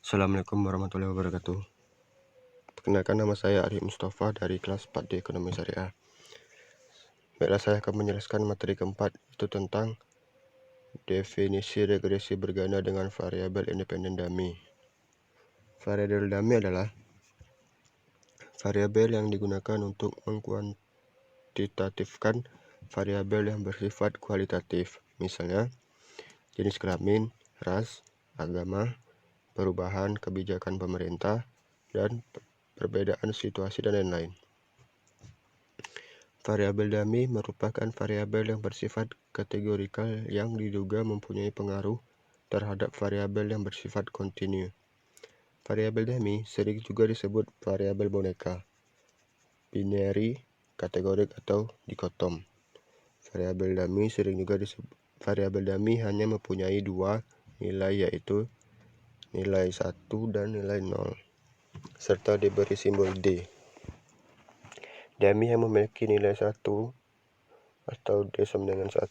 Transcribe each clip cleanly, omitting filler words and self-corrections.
Assalamualaikum warahmatullahi wabarakatuh. Perkenalkan, nama saya Arif Mustafa dari kelas 4D Ekonomi Syariah. Baiklah, saya akan menjelaskan materi keempat, itu tentang definisi regresi berganda dengan variabel independen dummy. Variabel dummy adalah variabel yang digunakan untuk mengkuantitatifkan variabel yang bersifat kualitatif, misalnya jenis kelamin, ras, agama, perubahan kebijakan pemerintah, dan perbedaan situasi dan lain-lain. Variabel dummy merupakan variabel yang bersifat kategorikal yang diduga mempunyai pengaruh terhadap variabel yang bersifat kontinu. Variabel dummy sering juga disebut variabel boneka, binary, kategorik, atau dikotom. Variabel dummy hanya mempunyai dua nilai, yaitu nilai 1 dan nilai 0, serta diberi simbol D. Dummy yang memiliki nilai 1 atau D sama dengan 1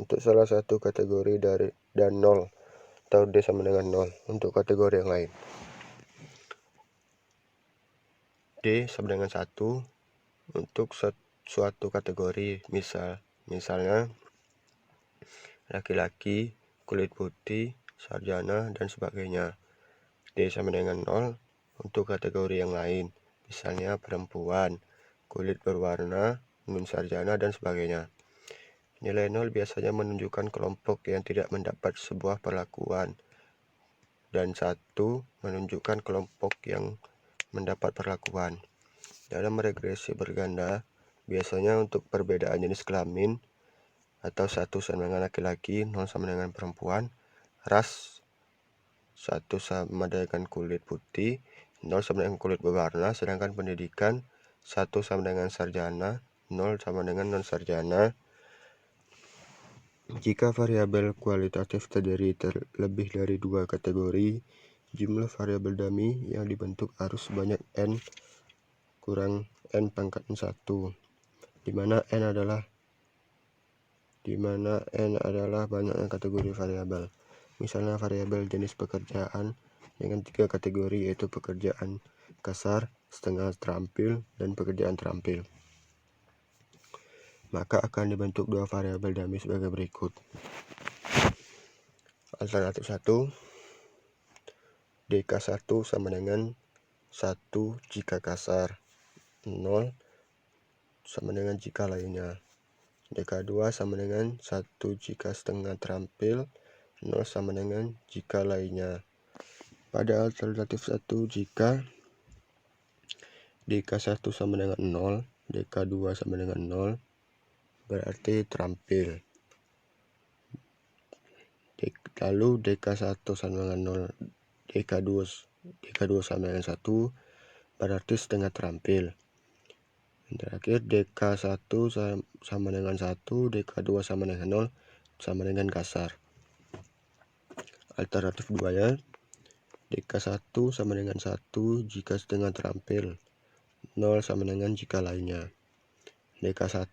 untuk salah satu kategori dan 0 atau D sama dengan 0 untuk kategori yang lain. D sama dengan 1 untuk suatu kategori, misalnya laki-laki, kulit putih, sarjana, dan sebagainya. D sama dengan 0 untuk kategori yang lain, misalnya perempuan, kulit berwarna, non sarjana, dan sebagainya. Nilai 0 biasanya menunjukkan kelompok yang tidak mendapat sebuah perlakuan, dan 1 menunjukkan kelompok yang mendapat perlakuan. Dalam regresi berganda, biasanya untuk perbedaan jenis kelamin atau 1 sama dengan laki-laki, 0 sama dengan perempuan, ras 1 sama dengan kulit putih, 0 sama dengan kulit berwarna, sedangkan pendidikan 1 sama dengan sarjana, 0 sama dengan non-sarjana. Jika variabel kualitatif terdiri terlebih dari dua kategori, jumlah variabel dummy yang dibentuk harus sebanyak n kurang n pangkat 1, di mana n adalah banyaknya kategori variabel. Misalnya variabel jenis pekerjaan dengan 3 kategori, yaitu pekerjaan kasar, setengah terampil, dan pekerjaan terampil. Maka akan dibentuk dua variabel dummy sebagai berikut. Alternatif 1, DK1 sama dengan 1 jika kasar, 0 sama dengan jika lainnya. DK2 sama dengan 1 jika setengah terampil, 0 sama dengan jika lainnya. Pada alternatif 1, jika DK1 sama dengan 0, DK2 sama dengan 0, berarti terampil. Lalu DK1 sama dengan 0, DK2 sama dengan 1, berarti setengah terampil. Dan terakhir DK1 sama dengan 1, DK2 sama dengan 0, sama dengan kasar. Alternatif 2-nya, DK1 sama dengan 1 jika setengah terampil, 0 sama dengan jika lainnya. DK1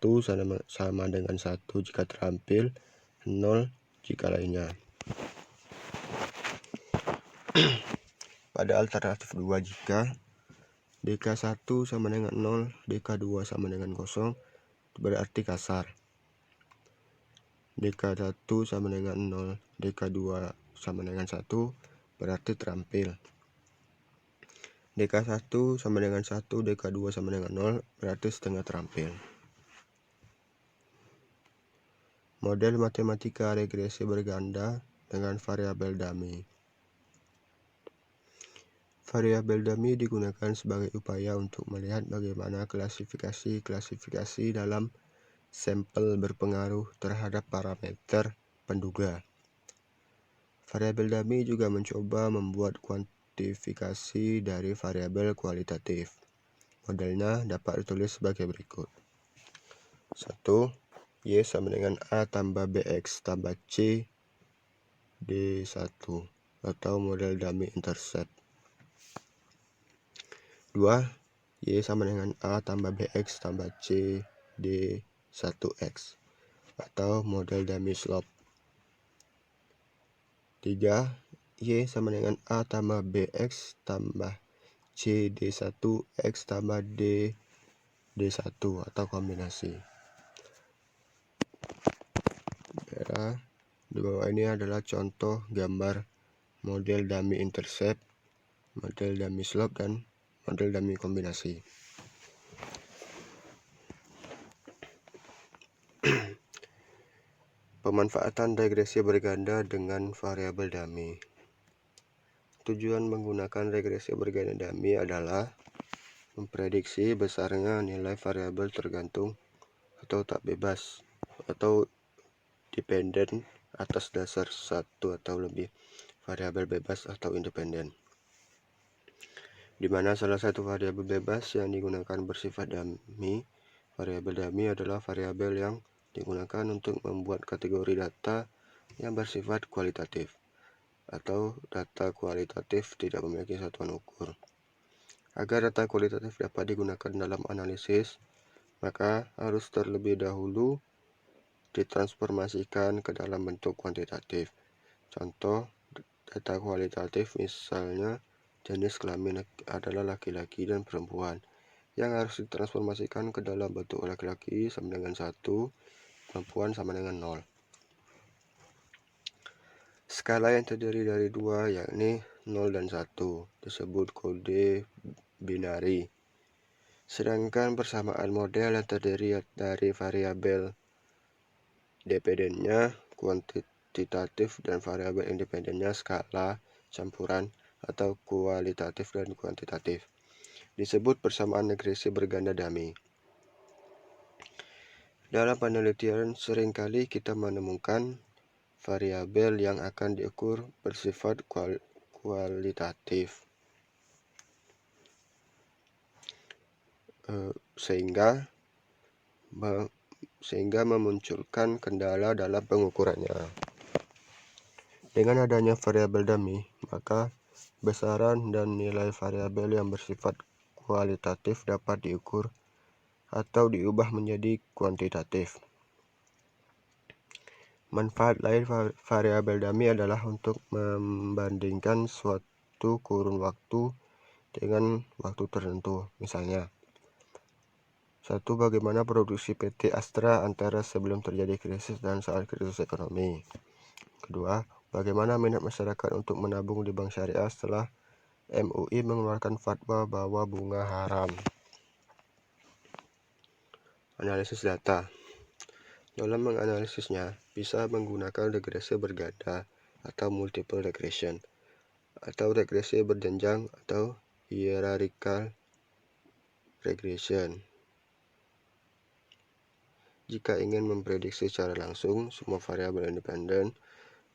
sama dengan 1 jika terampil, 0 jika lainnya. Pada alternatif 2, jika DK1 sama dengan 0, DK2 sama dengan 0, berarti kasar. DK1 sama dengan 0, DK2 sama dengan 1, berarti terampil. DK1 sama dengan 1, DK2 sama dengan 0, berarti setengah terampil. Model matematika regresi berganda dengan variabel dummy. Variabel dummy digunakan sebagai upaya untuk melihat bagaimana klasifikasi dalam sampel berpengaruh terhadap parameter penduga. Variabel dummy juga mencoba membuat kuantifikasi dari variabel kualitatif. Modelnya dapat ditulis sebagai berikut. 1. Y sama dengan A tambah BX tambah C D1 atau model dummy intercept. 2. Y sama dengan A tambah BX tambah C D1X atau model dummy slope. 3. Y sama dengan A tambah BX tambah C D1 X tambah D D1 atau kombinasi. Ya, di bawah ini adalah contoh gambar model dummy intercept, model dummy slope, dan model dummy kombinasi. Pemanfaatan regresi berganda dengan variabel dummy. Tujuan menggunakan regresi berganda dummy adalah memprediksi besarnya nilai variabel tergantung atau tak bebas atau dependen atas dasar satu atau lebih variabel bebas atau independen, di mana salah satu variabel bebas yang digunakan bersifat dummy. Variabel dummy adalah variabel yang digunakan untuk membuat kategori data yang bersifat kualitatif, atau data kualitatif tidak memiliki satuan ukur. Agar data kualitatif dapat digunakan dalam analisis, maka harus terlebih dahulu ditransformasikan ke dalam bentuk kuantitatif. Contoh data kualitatif misalnya jenis kelamin adalah laki-laki dan perempuan, yang harus ditransformasikan ke dalam bentuk laki-laki sama dengan 1, perempuan sama dengan 0. Skala yang terdiri dari 2, yakni 0 dan 1, disebut kode binari. Sedangkan persamaan model yang terdiri dari variabel dependennya kuantitatif dan variabel independennya skala, campuran, atau kualitatif dan kuantitatif, disebut persamaan regresi berganda dummy. Dalam penelitian seringkali kita menemukan variabel yang akan diukur bersifat kualitatif, sehingga memunculkan kendala dalam pengukurannya. Dengan adanya variabel dummy, maka besaran dan nilai variabel yang bersifat kualitatif dapat diukur atau diubah menjadi kuantitatif. Manfaat lain variabel dummy adalah untuk membandingkan suatu kurun waktu dengan waktu tertentu. Misalnya, 1. Bagaimana produksi PT Astra antara sebelum terjadi krisis dan saat krisis ekonomi. 2. Bagaimana minat masyarakat untuk menabung di bank syariah setelah MUI mengeluarkan fatwa bahwa bunga haram. Analisis data. Dalam menganalisisnya, bisa menggunakan regresi berganda atau multiple regression, atau regresi berjenjang atau hierarchical regression. Jika ingin memprediksi secara langsung semua variabel independen,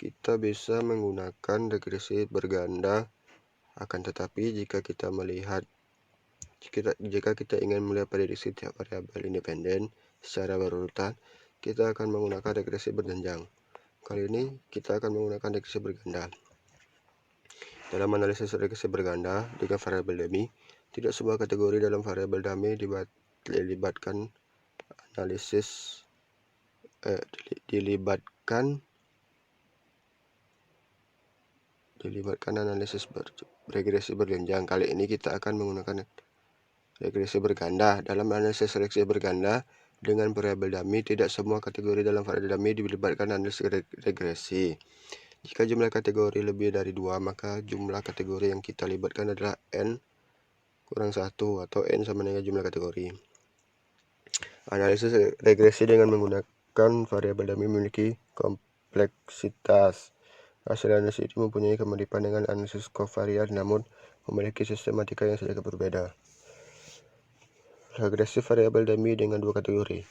kita bisa menggunakan regresi berganda. Akan tetapi jika kita ingin melihat prediksi tiap variabel independen secara berurutan, kita akan menggunakan regresi berjenjang. Kali ini kita akan menggunakan regresi berganda. Dalam analisis regresi berganda dengan variabel dummy, tidak semua kategori dalam variabel dummy dilibatkan analisis regresi berjenjang. Kali ini kita akan menggunakan regresi berganda. Dalam analisis regresi berganda dengan variabel dummy, tidak semua kategori dalam variabel dummy dilibatkan analisis regresi. Jika jumlah kategori lebih dari 2, maka jumlah kategori yang kita libatkan adalah N kurang 1, atau N sama dengan jumlah kategori. Analisis regresi dengan menggunakan variabel dummy memiliki kompleksitas. Hasil analisis ini mempunyai kemiripan dengan analisis kovarian, namun memiliki sistematika yang sedikit berbeda. Regresi variabel dummy dengan 2 kategori.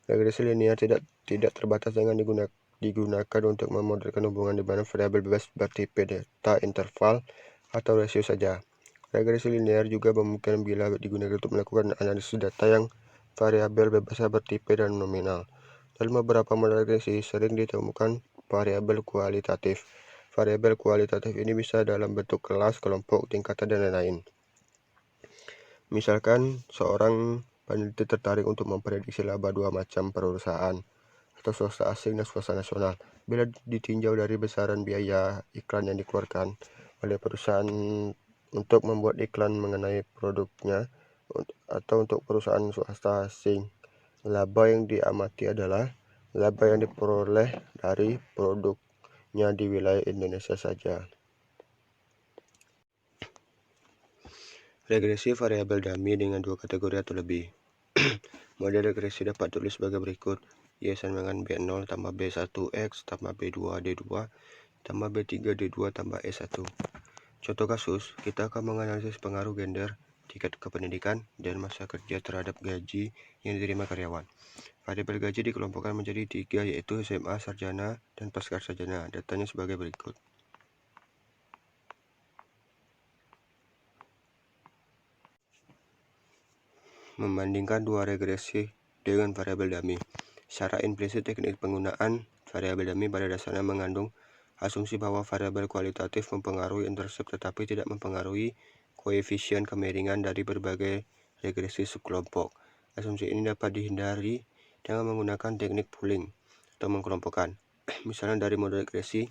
Regresi linear tidak terbatas dengan digunakan untuk memodelkan hubungan di mana variabel bebas bertipe data interval atau rasio saja. Regresi linear juga memungkinkan bila digunakan untuk melakukan analisis data yang variabel bebasnya bertipe dan nominal. Dalam beberapa model regresi sering ditemukan variabel kualitatif. Variabel kualitatif ini bisa dalam bentuk kelas, kelompok, tingkatan, dan lain-lain. Misalkan seorang peneliti tertarik untuk memprediksi laba 2 macam perusahaan, atau swasta asing dan swasta nasional. Bila ditinjau dari besaran biaya iklan yang dikeluarkan oleh perusahaan untuk membuat iklan mengenai produknya atau untuk perusahaan swasta asing, laba yang diamati adalah laba yang diperoleh dari produknya di wilayah Indonesia saja. Regresi variabel dummy dengan dua kategori atau lebih. Model regresi dapat tulis sebagai berikut. Y sama dengan B0 tambah B1X tambah B2D2 tambah B3D2 tambah E1. Contoh kasus, kita akan menganalisis pengaruh gender, tingkat kependidikan, dan masa kerja terhadap gaji yang diterima karyawan. Variabel gaji dikelompokkan menjadi 3, yaitu SMA, sarjana, dan pasca sarjana. Datanya sebagai berikut. Membandingkan dua regresi dengan variabel dummy. Secara implisit, teknik penggunaan variabel dummy pada dasarnya mengandung asumsi bahwa variabel kualitatif mempengaruhi intersep tetapi tidak mempengaruhi koefisien kemiringan dari berbagai regresi subkelompok. Asumsi ini dapat dihindari dengan menggunakan teknik pooling atau mengkelompokkan. Misalnya dari model regresi,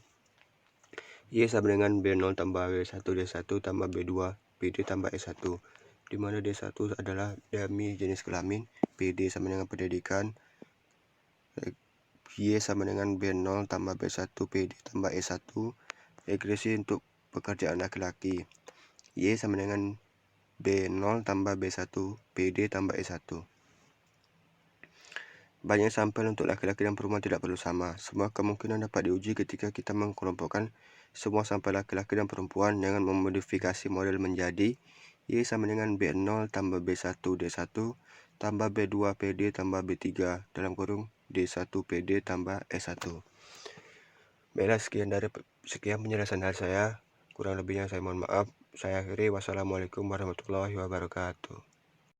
Y sama dengan B0 tambah B1D1 tambah B2 PD tambah E1, di mana D1 adalah dummy jenis kelamin, PD sama dengan pendidikan, Y sama dengan B0 tambah B1 PD tambah E1, regresi untuk pekerjaan laki-laki, Y sama dengan B0 tambah B1 PD tambah E1. Banyak sampel untuk laki-laki dan perempuan tidak perlu sama. Semua kemungkinan dapat diuji ketika kita mengkelompokkan semua sampel laki-laki dan perempuan dengan memodifikasi model menjadi Y sama dengan B0 tambah B1D1 tambah B2 PD tambah B3 dalam kurung D1 PD tambah E1. Baiklah, sekian penjelasan dari saya. Kurang lebihnya saya mohon maaf. Saya akhiri. Wassalamualaikum warahmatullahi wabarakatuh.